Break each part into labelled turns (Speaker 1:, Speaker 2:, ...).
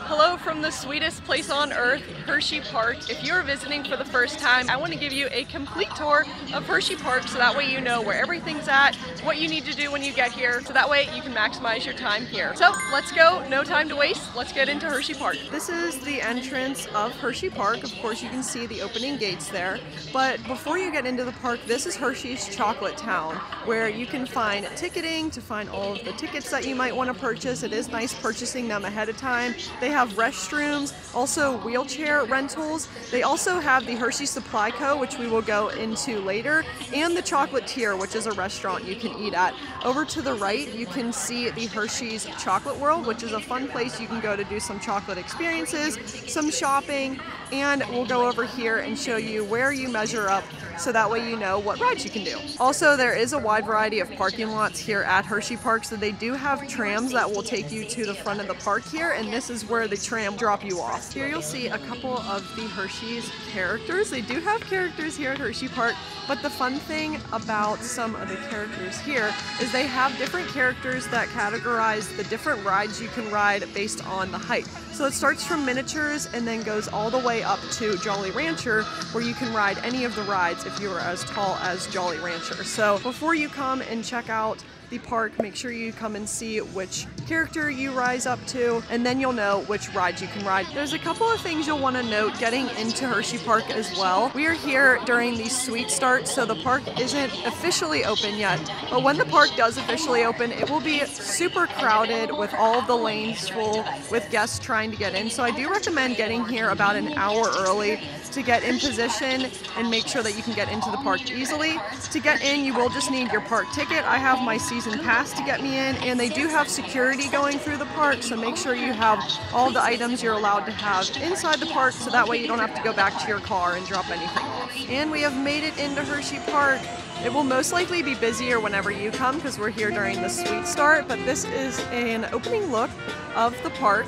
Speaker 1: Hello from the sweetest place on earth, Hersheypark. If you're visiting for the first time, I want to give you a complete tour of Hersheypark so that way you know where everything's at, what you need to do when you get here, so that way you can maximize your time here. So let's go, no time to waste, let's get into Hersheypark. This is the entrance of Hersheypark. Of course you can see the opening gates there, but before you get into the park, this is Hershey's Chocolate Town, where you can find ticketing to find all of the tickets that you might want to purchase. It is nice purchasing them ahead of time. They have restrooms, also wheelchair rentals. They also have the Hershey Supply Co., which we will go into later, and the Chocolatier, which is a restaurant you can eat at. Over to the right, you can see the Hershey's Chocolate World, which is a fun place you can go to do some chocolate experiences, some shopping, and we'll go over here and show you where you measure up so that way you know what rides you can do. Also, there is a wide variety of parking lots here at Hersheypark, so they do have trams that will take you to the front of the park here, and this is where the tram drop you off. Here you'll see a couple of the Hershey's characters. They do have characters here at Hersheypark, but the fun thing about some of the characters here is they have different characters that categorize the different rides you can ride based on the height. So it starts from miniatures and then goes all the way up to Jolly Rancher, where you can ride any of the rides if you are as tall as Jolly Rancher. So before you come and check out the park, make sure you come and see which character you rise up to, and then you'll know which rides you can ride. There's a couple of things you'll want to note getting into Hersheypark as well. We are here during the sweet start, so the park isn't officially open yet, but when the park does officially open, it will be super crowded with all of the lanes full with guests trying to get in. So I do recommend getting here about an hour early to get in position and make sure that you can get into the park easily. To get in, you will just need your park ticket. I have my season pass to get me in, and they do have security going through the park, so make sure you have all the items you're allowed to have inside the park so that way you don't have to go back to your car and drop anything off. And we have made it into Hersheypark. It will most likely be busier whenever you come because we're here during the sweet start, but this is an opening look of the park.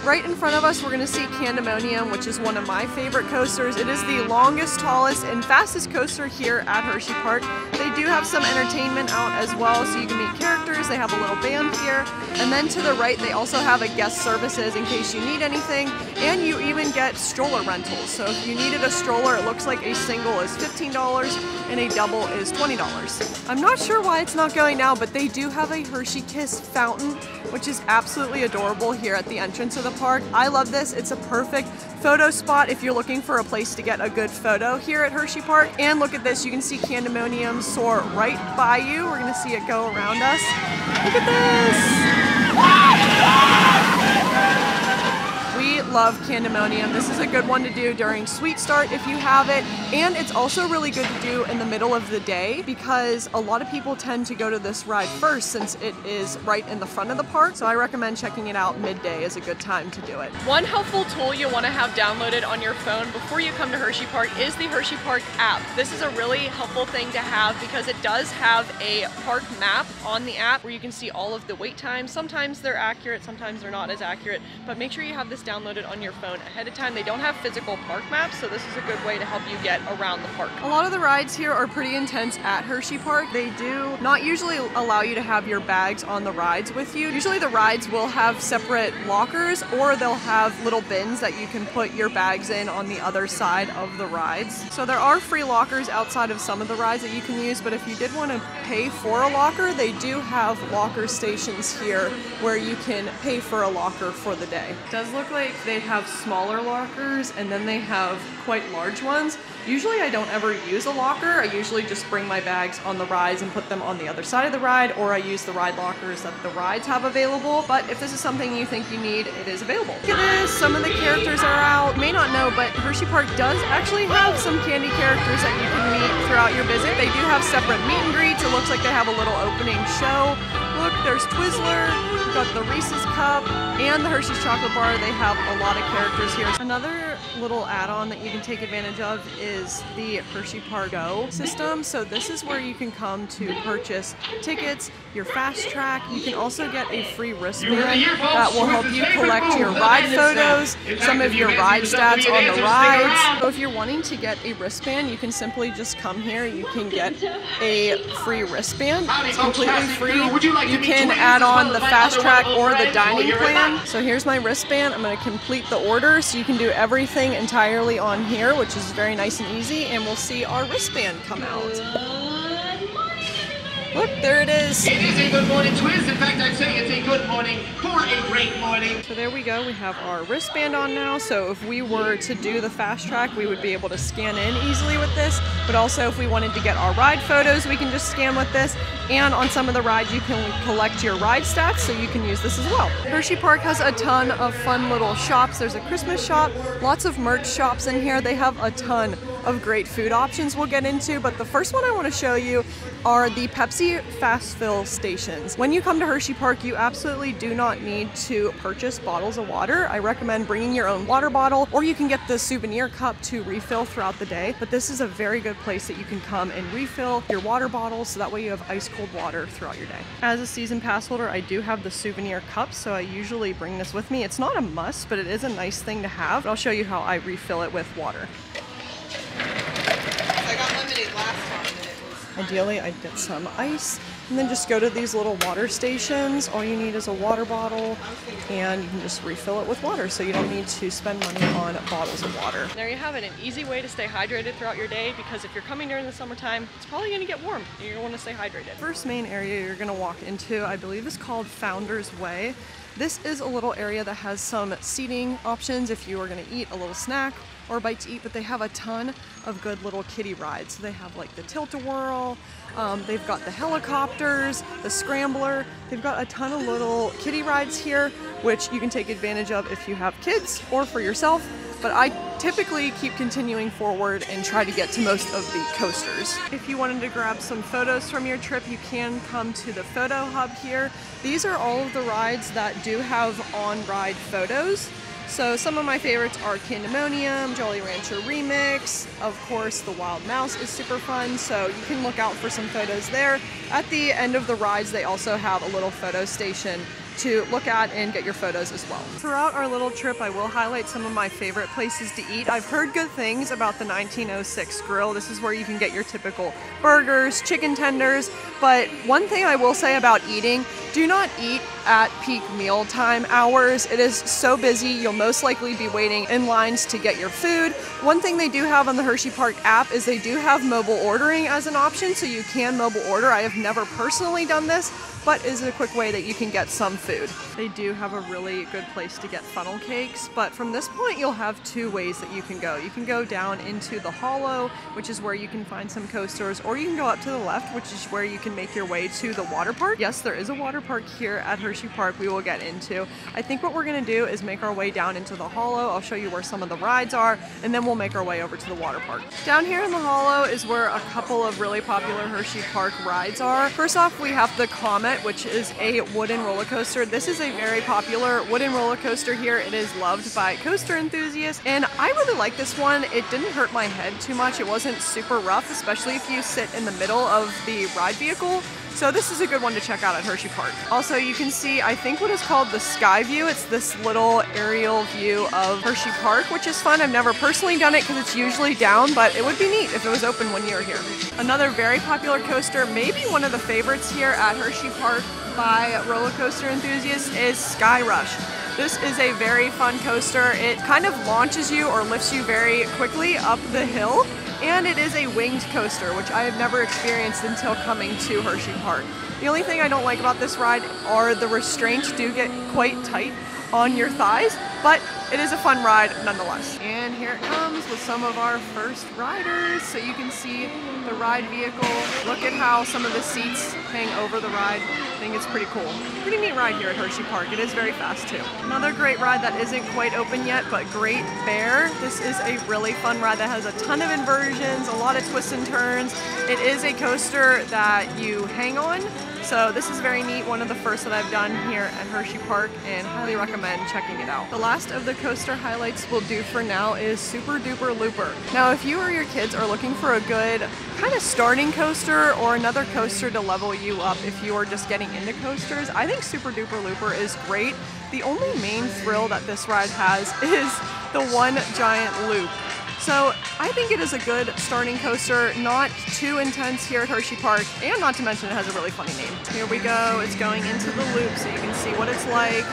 Speaker 1: Right in front of us, we're going to see Candymonium, which is one of my favorite coasters. It is the longest, tallest, and fastest coaster here at Hersheypark. They do have some entertainment out as well, so you can meet characters. They have a little band here. And then to the right, they also have a guest services in case you need anything. And you even get stroller rentals. So if you needed a stroller, it looks like a single is $15 and a double is $20. I'm not sure why it's not going now, but they do have a Hershey Kiss fountain, which is absolutely adorable here at the entrance of the park. I love this. It's a perfect photo spot if you're looking for a place to get a good photo here at Hersheypark. And look at this, you can see Candymonium soar right by you. We're gonna see it go around us. Look at this! We love Candymonium. This is a good one to do during Sweet Start if you have it, and it's also really good to do in the middle of the day because a lot of people tend to go to this ride first since it is right in the front of the park, so I recommend checking it out midday is a good time to do it. One helpful tool you'll want to have downloaded on your phone before you come to Hersheypark is the Hersheypark app. This is a really helpful thing to have because it does have a park map on the app where you can see all of the wait times. Sometimes they're accurate, sometimes they're not as accurate, but make sure you have this downloaded on your phone ahead of time. They don't have physical park maps, so this is a good way to help you get around the park. A lot of the rides here are pretty intense at Hersheypark. They do not usually allow you to have your bags on the rides with you. Usually the rides will have separate lockers, or they'll have little bins that you can put your bags in on the other side of the rides. So there are free lockers outside of some of the rides that you can use, but if you did want to pay for a locker, they do have locker stations here where you can pay for a locker for the day. It does look like they have smaller lockers and then they have quite large ones. Usually I don't ever use a locker. I usually just bring my bags on the rides and put them on the other side of the ride, or I use the ride lockers that the rides have available. But if this is something you think you need, it is available. Look at this, some of the characters are out. You may not know, but Hersheypark does actually have some candy characters that you can meet throughout your visit. They do have separate meet and greets. It looks like they have a little opening show. Look, there's Twizzler, we've got the Reese's Cup, and the Hershey's Chocolate Bar. They have a lot of characters here. Another little add-on that you can take advantage of is the Hersheypark Go system. So this is where you can come to purchase tickets, your fast track. You can also get a free wristband that will help you collect your ride photos, some of your ride stats on the rides. So if you're wanting to get a wristband, you can simply just come here. You can get a free wristband. It's completely free. You can add on the fast track or the dining plan. So here's my wristband. I'm going to complete the order so you can do everything entirely on here, which is very nice and easy, and we'll see our wristband come out. Look, there it is.
Speaker 2: It is a good morning, Twiz. In fact, I'd say it's a good morning for a great morning.
Speaker 1: So there we go. We have our wristband on now. So if we were to do the fast track, we would be able to scan in easily with this. But also if we wanted to get our ride photos, we can just scan with this. And on some of the rides, you can collect your ride stats, so you can use this as well. Hersheypark has a ton of fun little shops. There's a Christmas shop, lots of merch shops in here. They have a ton of great food options we'll get into, but the first one I want to show you are the Pepsi fast fill stations. When you come to Hersheypark, you absolutely do not need to purchase bottles of water. I recommend bringing your own water bottle, or you can get the souvenir cup to refill throughout the day, but this is a very good place that you can come and refill your water bottles, so that way you have ice cold water throughout your day. As a season pass holder, I do have the souvenir cup, so I usually bring this with me. It's not a must, but it is a nice thing to have. But I'll show you how I refill it with water.
Speaker 3: I got lemonade last time and it was...
Speaker 1: Ideally, I'd get some ice and then just go to these little water stations. All you need is a water bottle and you can just refill it with water, so you don't need to spend money on bottles of water. There you have it, an easy way to stay hydrated throughout your day, because if you're coming during the summertime, it's probably going to get warm and you're going to want to stay hydrated. First main area you're going to walk into, I believe, is called Founder's Way. This is a little area that has some seating options if you are going to eat a little snack or a bite to eat, but they have a ton of good little kiddie rides. So they have like the tilt-a-whirl, they've got the helicopters, the scrambler. They've got a ton of little kiddie rides here, which you can take advantage of if you have kids or for yourself. But I typically keep continuing forward and try to get to most of the coasters. If you wanted to grab some photos from your trip, you can come to the photo hub here. These are all of the rides that do have on-ride photos. So some of my favorites are Candymonium, Jolly Rancher Remix, of course the Wild Mouse is super fun, so you can look out for some photos there. At the end of the rides, they also have a little photo station to look at and get your photos as well. Throughout our little trip, I will highlight some of my favorite places to eat. I've heard good things about the 1906 Grill. This is where you can get your typical burgers, chicken tenders, but one thing I will say about eating, do not eat at peak mealtime hours. It is so busy, you'll most likely be waiting in lines to get your food. One thing they do have on the Hersheypark app is they do have mobile ordering as an option, so you can mobile order. I have never personally done this, but is a quick way that you can get some food. They do have a really good place to get funnel cakes, but from this point you'll have two ways that you can go. You can go down into the hollow, which is where you can find some coasters, or you can go up to the left, which is where you can make your way to the water park. Yes, there is a water park here at Hersheypark we will get into. I think what we're gonna do is make our way down into the hollow. I'll show you where some of the rides are, and then we'll make our way over to the water park. Down here in the hollow is where a couple of really popular Hersheypark rides are. First off, we have the Comet, which is a wooden roller coaster. This is a very popular wooden roller coaster here. It is loved by coaster enthusiasts, and I really like this one. It didn't hurt my head too much. It wasn't super rough, especially if you sit in the middle of the ride vehicle. So this is a good one to check out at Hersheypark. Also, you can see, I think, what is called the Sky View. It's this little aerial view of Hersheypark, which is fun. I've never personally done it because it's usually down, but it would be neat if it was open when you were here. Another very popular coaster, maybe one of the favorites here at Hersheypark by roller coaster enthusiasts, is Sky Rush. This is a very fun coaster. It kind of launches you or lifts you very quickly up the hill. And it is a winged coaster, which I have never experienced until coming to Hersheypark. The only thing I don't like about this ride are the restraints do get quite tight on your thighs, but it is a fun ride nonetheless. And here it comes with some of our first riders. So you can see the ride vehicle. Look at how some of the seats hang over the ride. I think it's pretty cool. Pretty neat ride here at Hersheypark. It is very fast too. Another great ride that isn't quite open yet, but Great Bear. This is a really fun ride that has a ton of inversions, a lot of twists and turns. It is a coaster that you hang on. So this is very neat, one of the first that I've done here at Hersheypark, and highly recommend checking it out. The last of the coaster highlights we'll do for now is Super Duper Looper. Now if you or your kids are looking for a good kind of starting coaster or another coaster to level you up if you are just getting into coasters, I think Super Duper Looper is great. The only main thrill that this ride has is the one giant loop. So I think it is a good starting coaster, not too intense here at Hersheypark, and not to mention it has a really funny name. Here we go, it's going into the loop so you can see what it's like.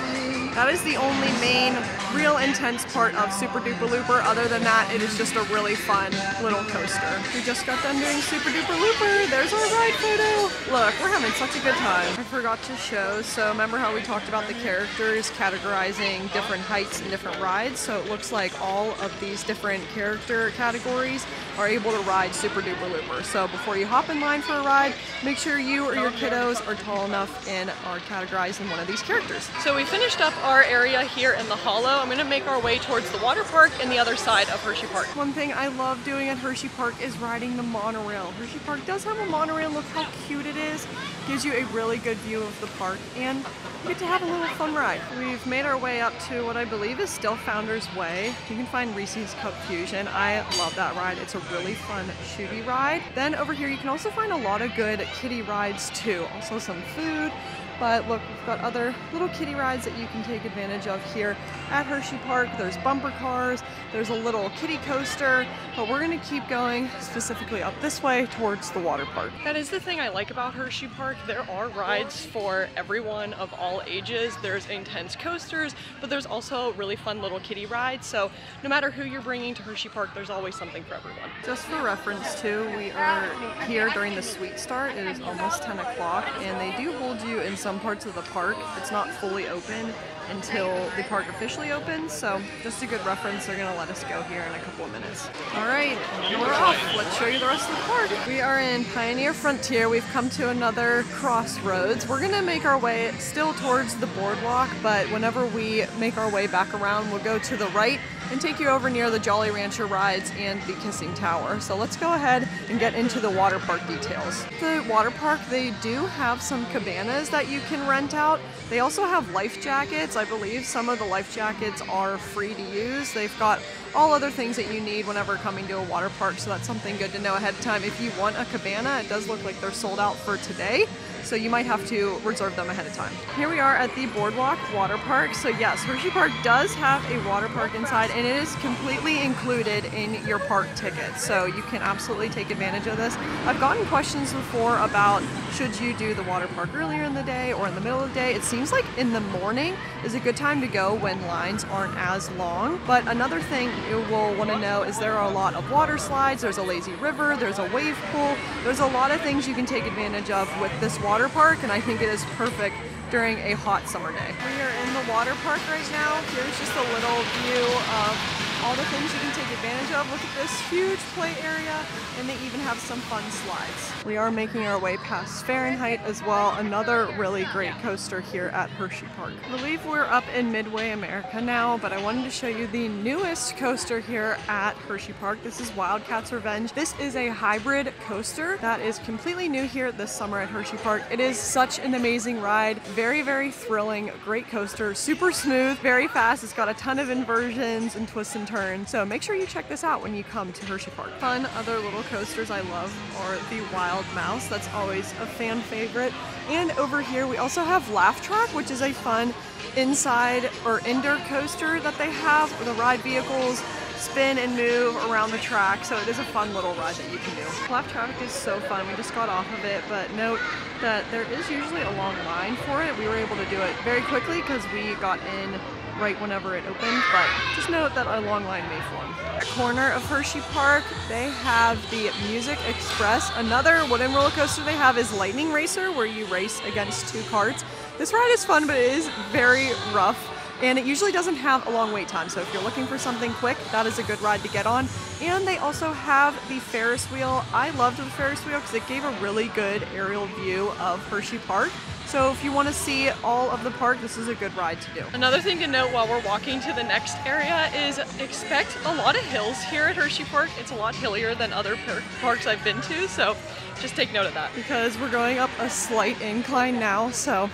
Speaker 1: That is the only main, real intense part of Super Duper Looper. Other than that, it is just a really fun little coaster. We just got done doing Super Duper Looper. There's our ride photo. Look, we're having such a good time. I forgot to show, so remember how we talked about the characters categorizing different heights and different rides? So it looks like all of these different character categories are able to ride Super Duper Looper. So before you hop in line for a ride, make sure you or your kiddos are tall enough and are categorized in one of these characters. So we finished up our area here in the Hollow. I'm going to make our way towards the water park and the other side of Hersheypark. One thing I love doing at Hersheypark is riding the monorail. Hersheypark does have a monorail. Look how cute it is. Gives you a really good view of the park and you get to have a little fun ride. We've made our way up to what I believe is still Founder's Way. You can find Reese's Cupfusion. I love that ride. It's a really fun shooty ride. Then over here you can also find a lot of good kiddie rides too. Also some food. But look, we've got other little kiddie rides that you can take advantage of here at Hersheypark. There's bumper cars, there's a little kiddie coaster, but we're gonna keep going specifically up this way towards the water park. That is the thing I like about Hersheypark. There are rides for everyone of all ages. There's intense coasters, but there's also really fun little kiddie rides. So no matter who you're bringing to Hersheypark, there's always something for everyone. Just for reference too, we are here during the sweet start. It is almost 10 o'clock and they do hold you in some parts of the park. It's not fully open until the park officially opens, so just a good reference. They're gonna let us go here in a couple of minutes. All right, we're off. Let's show you the rest of the park. We are in Pioneer Frontier. We've come to another crossroads. We're gonna make our way still towards the boardwalk, but whenever we make our way back around, we'll go to the right and take you over near the Jolly Rancher rides and the Kissing Tower. So let's go ahead and get into the water park details. The water park, they do have some cabanas that you can rent out. They also have life jackets. I believe some of the life jackets are free to use. They've got all other things that you need whenever coming to a water park, so that's something good to know ahead of time. If you want a cabana, it does look like they're sold out for today, so you might have to reserve them ahead of time. Here we are at the Boardwalk Water Park. So yes, Hersheypark does have a water park inside and it is completely included in your park ticket. So you can absolutely take advantage of this. I've gotten questions before about should you do the water park earlier in the day or in the middle of the day. It seems like in the morning is a good time to go when lines aren't as long. But another thing you will want to know is there are a lot of water slides. There's a lazy river, there's a wave pool. There's a lot of things you can take advantage of with this water park, and I think it is perfect during a hot summer day. We are in the water park right now. Here's just a little view of all the things you can take advantage of. Look at this huge play area, and they even have some fun slides. We are making our way past Fahrenheit as well, another really great coaster here at Hersheypark. I believe we're up in Midway America now, but I wanted to show you the newest coaster here at Hersheypark. This is Wildcat's Revenge. This is a hybrid coaster that is completely new here this summer at Hersheypark. It is such an amazing ride, very, very thrilling, great coaster, super smooth, very fast. It's got a ton of inversions and twists and turns, so make sure you check this out when you come to Hersheypark. Fun other little coasters I love are the Wild Mouse. That's always a fan favorite. And over here we also have Laff Trakk, which is a fun inside or indoor coaster that they have where the ride vehicles spin and move around the track, so it is a fun little ride that you can do. Laff Trakk is so fun. We just got off of it, but note that there is usually a long line for it. We were able to do it very quickly because we got in right whenever it opened, but just note that a long line may form. At the corner of Hersheypark, they have the Music Express. Another wooden roller coaster they have is Lightning Racer, where you race against two carts. This ride is fun, but it is very rough, and it usually doesn't have a long wait time, so if you're looking for something quick, that is a good ride to get on. And they also have the Ferris wheel. I loved the Ferris wheel because it gave a really good aerial view of Hersheypark. So if you want to see all of the park, this is a good ride to do. Another thing to note while we're walking to the next area is expect a lot of hills here at Hersheypark. It's a lot hillier than other parks I've been to, so just take note of that. Because we're going up a slight incline now, so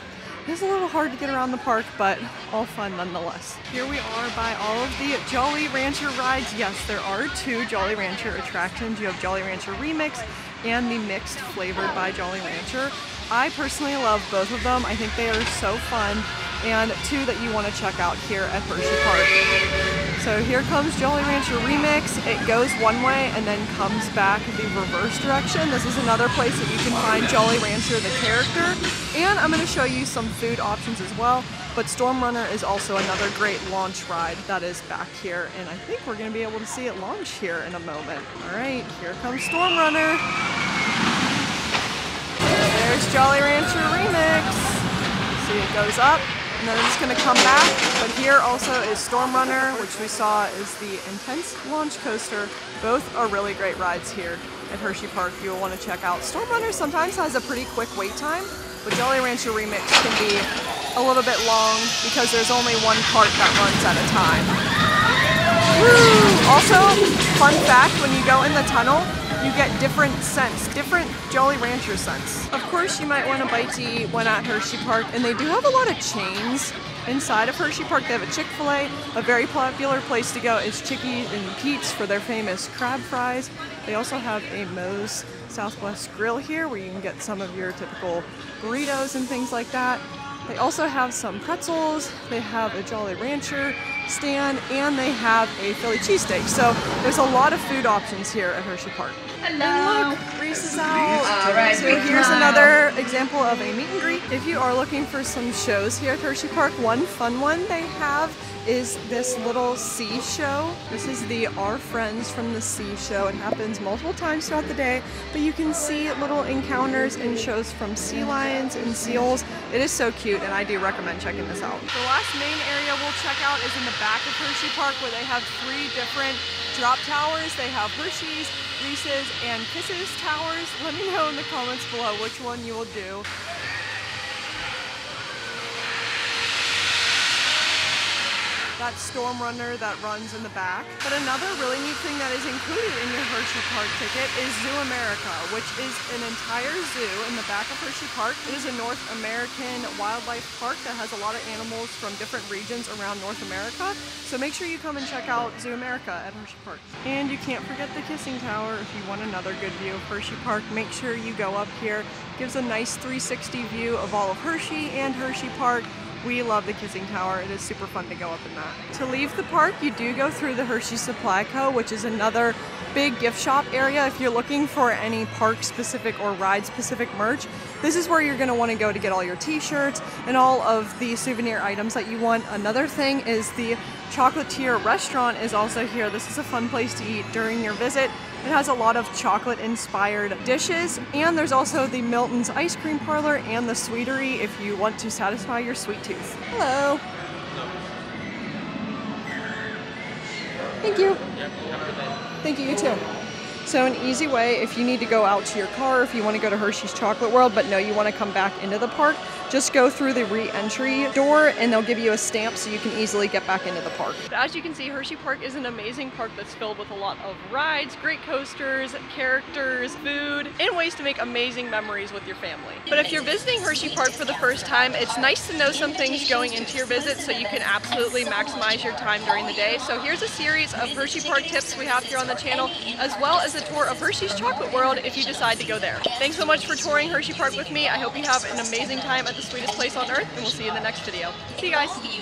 Speaker 1: it's a little hard to get around the park, but all fun nonetheless. Here we are by all of the Jolly Rancher rides. Yes, there are two Jolly Rancher attractions. You have Jolly Rancher Remix and the Mixed flavored by Jolly Rancher. I personally love both of them. I think they are so fun, and two that you want to check out here at Hersheypark. So here comes Jolly Rancher Remix. It goes one way and then comes back the reverse direction. This is another place that you can find Jolly Rancher the character. And I'm going to show you some food options as well. But Storm Runner is also another great launch ride that is back here. And I think we're going to be able to see it launch here in a moment. All right, here comes Storm Runner. There's Jolly Rancher Remix. See, it goes up. And then it's going to come back, but here also is Storm Runner, which we saw is the Intense Launch Coaster. Both are really great rides here at Hersheypark you'll want to check out. Storm Runner sometimes has a pretty quick wait time, but Jolly Rancher Remix can be a little bit long because there's only one cart that runs at a time. Woo! Also, fun fact, when you go in the tunnel, you get different scents, different Jolly Rancher scents. Of course, you might want a bite to eat when at Hersheypark, and they do have a lot of chains inside of Hersheypark. They have a Chick-fil-A. A very popular place to go is Chickie and Pete's for their famous crab fries. They also have a Moe's Southwest Grill here where you can get some of your typical burritos and things like that. They also have some pretzels, they have a Jolly Rancher stand, and they have a Philly cheesesteak. So there's a lot of food options here at Hersheypark. And look, Reese is out. So here's another example of a meet and greet. If you are looking for some shows here at Hersheypark, one fun one they have is this little sea show. This is the Our Friends from the Sea show. It happens multiple times throughout the day, but you can see little encounters and shows from sea lions and seals. It is so cute, and I do recommend checking this out. The last main area we'll check out is in the back of Hersheypark, where they have 3 different drop towers. They have Hershey's, Reese's, and Kisses towers. Let me know in the comments below which one you will do. That Storm Runner that runs in the back. But another really neat thing that is included in your Hersheypark ticket is ZooAmerica, which is an entire zoo in the back of Hersheypark. It is a North American wildlife park that has a lot of animals from different regions around North America. So make sure you come and check out ZooAmerica at Hersheypark. And you can't forget the Kissing Tower. If you want another good view of Hersheypark, make sure you go up here. Gives a nice 360 view of all of Hershey and Hersheypark. We love the Kissing Tower. It is super fun to go up in that. To leave the park, you do go through the Hershey Supply Co., which is another big gift shop area. If you're looking for any park-specific or ride-specific merch, this is where you're going to want to go to get all your t-shirts and all of the souvenir items that you want. Another thing is the Chocolatier restaurant is also here. This is a fun place to eat during your visit. It has a lot of chocolate-inspired dishes, and there's also the Milton's ice cream parlor and the Sweetery if you want to satisfy your sweet tooth. Hello. Thank you. Thank you, you too. So an easy way, if you need to go out to your car, if you want to go to Hershey's Chocolate World, but no, you want to come back into the park, just go through the re-entry door and they'll give you a stamp so you can easily get back into the park. As you can see, Hersheypark is an amazing park that's filled with a lot of rides, great coasters, characters, food, and ways to make amazing memories with your family. But if you're visiting Hersheypark for the first time, it's nice to know some things going into your visit so you can absolutely maximize your time during the day. So here's a series of Hersheypark tips we have here on the channel, as well as a tour of Hershey's Chocolate World if you decide to go there. Thanks so much for touring Hersheypark with me. I hope you have an amazing time at the sweetest place on earth, and we'll see you in the next video. See you guys!